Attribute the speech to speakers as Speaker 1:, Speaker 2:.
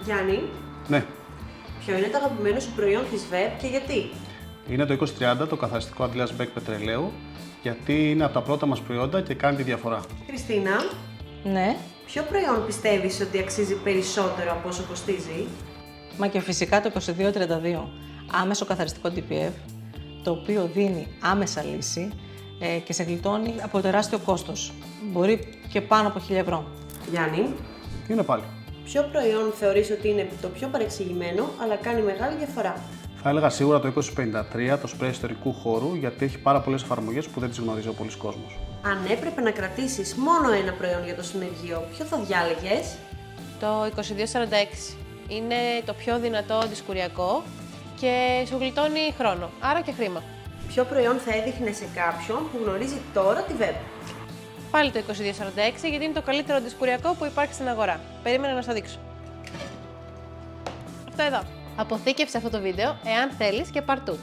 Speaker 1: Γιάννη,
Speaker 2: Ναι,
Speaker 1: ποιο είναι το αγαπημένο σου προϊόν της ΒΕΠ και γιατί?
Speaker 2: είναι το 2030, το καθαριστικό αντλίας Μπέκ πετρελαίου, γιατί είναι από τα πρώτα μας προϊόντα και κάνει τη διαφορά.
Speaker 1: Χριστίνα,
Speaker 3: Ναι,
Speaker 1: ποιο προϊόν πιστεύεις ότι αξίζει περισσότερο από όσο κοστίζει?
Speaker 3: μα και φυσικά το 2232, άμεσο καθαριστικό DPF, το οποίο δίνει άμεσα λύση και σε γλιτώνει από τεράστιο κόστος. Μπορεί και πάνω από 1.000 ευρώ.
Speaker 1: Γιάννη,
Speaker 2: Τι είναι πάλι.
Speaker 1: ποιο προϊόν θεωρείς ότι είναι το πιο παρεξηγημένο αλλά κάνει μεγάλη διαφορά?
Speaker 2: Θα έλεγα σίγουρα το 2053, το σπρέι ιστορικού χώρου, γιατί έχει πάρα πολλές εφαρμογές που δεν τις γνωρίζει ο πολλής κόσμος.
Speaker 1: Αν έπρεπε να κρατήσεις μόνο ένα προϊόν για το συνεργείο, ποιο θα διάλεγες?
Speaker 4: Το 2246 είναι το πιο δυνατό αντισκουριακό και σου γλιτώνει χρόνο, άρα και χρήμα.
Speaker 1: Ποιο προϊόν θα έδειχνε σε κάποιον που γνωρίζει τώρα τη ΒΕΠ?
Speaker 4: Πάλι το 2246 γιατί είναι το καλύτερο αντισκουριακό που υπάρχει στην αγορά. Περίμενα να σου δείξω. Αυτό εδώ. Αποθήκευσε αυτό το βίντεο εάν θέλεις και πάρ' του.